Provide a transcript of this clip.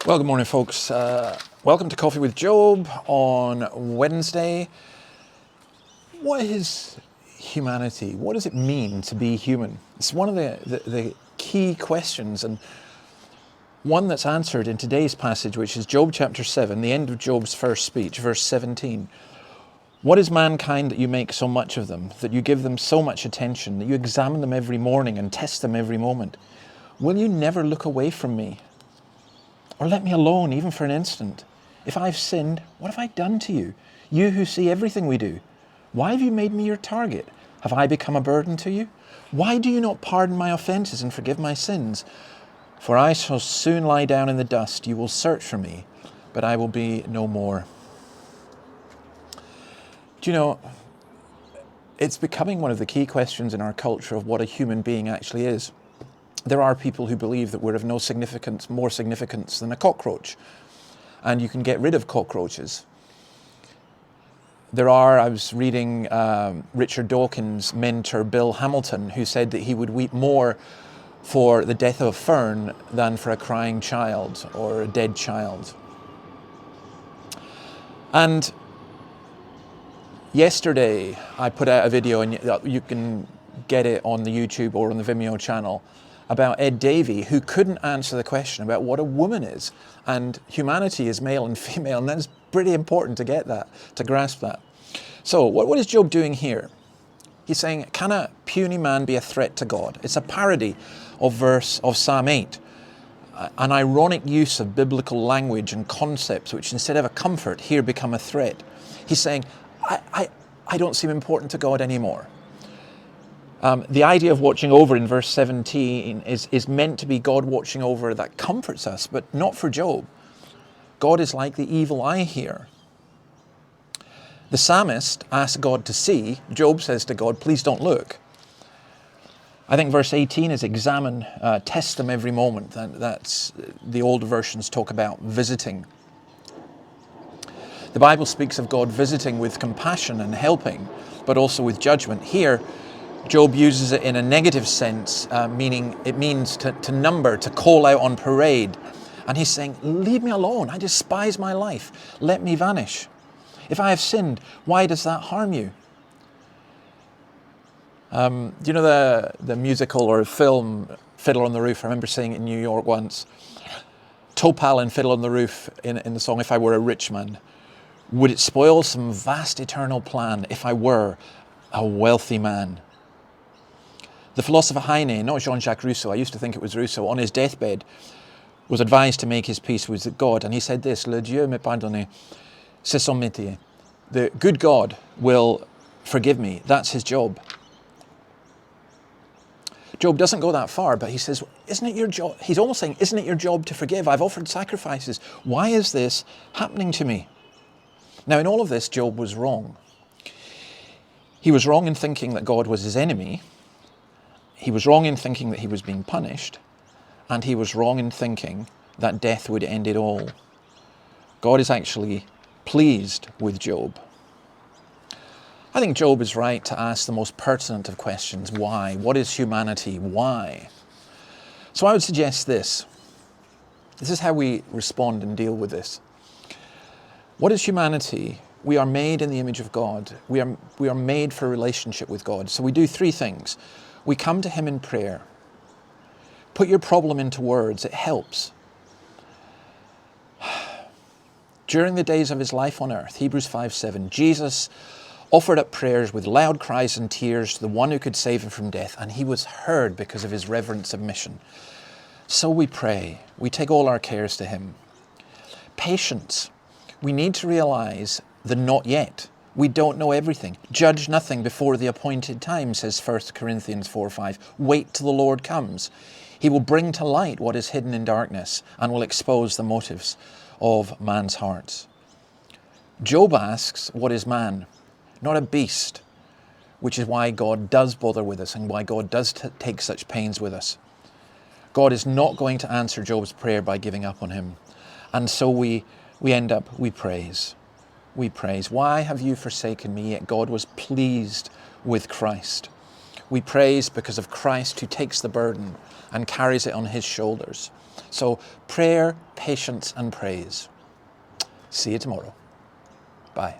Well, good morning, folks. Welcome to Coffee with Job on Wednesday. What is humanity? What does it mean to be human? It's one of the key questions, and one that's answered in today's passage, which is Job chapter 7, the end of Job's first speech, verse 17. What is mankind that you make so much of them, that you give them so much attention, that you examine them every morning and test them every moment? Will you never look away from me? Or let me alone, even for an instant? If I've sinned, what have I done to you? You who see everything we do. Why have you made me your target? Have I become a burden to you? Why do you not pardon my offences and forgive my sins? For I shall soon lie down in the dust. You will search for me, but I will be no more. Do you know, it's becoming one of the key questions in our culture of what a human being actually is. There are people who believe that we're of no significance, more significance than a cockroach, and you can get rid of cockroaches. I was reading Richard Dawkins' mentor, Bill Hamilton, who said that he would weep more for the death of a fern than for a crying child or a dead child. And yesterday I put out a video, and you can get it on the YouTube or on the Vimeo channel, about Ed Davey, who couldn't answer the question about what a woman is. And humanity is male and female, and that's pretty important to get that, to grasp that. So what is Job doing here? He's saying, can a puny man be a threat to God? It's a parody of Psalm 8, an ironic use of biblical language and concepts which instead of a comfort here become a threat. He's saying, I don't seem important to God anymore. The idea of watching over in verse 17 is meant to be God watching over that comforts us, but not for Job. God is like the evil eye here. The psalmist asks God to see. Job says to God, please don't look. I think verse 18 is examine, test them every moment. That's the older versions talk about visiting. The Bible speaks of God visiting with compassion and helping, but also with judgment. Here, Job uses it in a negative sense, meaning it means to number, to call out on parade. And he's saying, leave me alone. I despise my life. Let me vanish. If I have sinned, why does that harm you? Do you know the musical or film Fiddler on the Roof? I remember seeing it in New York once. Topal and Fiddler on the Roof in the song, If I Were a Rich Man. Would it spoil some vast eternal plan if I were a wealthy man? The philosopher Heine, not Jean-Jacques Rousseau, I used to think it was Rousseau, on his deathbed was advised to make his peace with God, and he said this, Le Dieu me pardonne, c'est son métier. The good God will forgive me, that's his job. Job doesn't go that far, but he says, isn't it your job? He's almost saying, isn't it your job to forgive? I've offered sacrifices. Why is this happening to me? Now, in all of this, Job was wrong. He was wrong in thinking that God was his enemy. He was wrong in thinking that he was being punished, and he was wrong in thinking that death would end it all. God is actually pleased with Job. I think Job is right to ask the most pertinent of questions. Why? What is humanity? Why? So I would suggest this. This is how we respond and deal with this. What is humanity? We are made in the image of God. We are made for a relationship with God. So we do three things. We come to him in prayer. Put your problem into words. It helps. During the days of his life on earth, Hebrews 5:7, Jesus offered up prayers with loud cries and tears to the one who could save him from death, and he was heard because of his reverent submission. So we pray. We take all our cares to him. Patience. We need to realize the not yet. We don't know everything. Judge nothing before the appointed time, says 1 Corinthians 4:5. Wait till the Lord comes. He will bring to light what is hidden in darkness and will expose the motives of man's hearts. Job asks, what is man? Not a beast, which is why God does bother with us and why God does take such pains with us. God is not going to answer Job's prayer by giving up on him. And so we praise. We praise. Why have you forsaken me? Yet God was pleased with Christ. We praise because of Christ who takes the burden and carries it on his shoulders. So prayer, patience, and praise. See you tomorrow. Bye.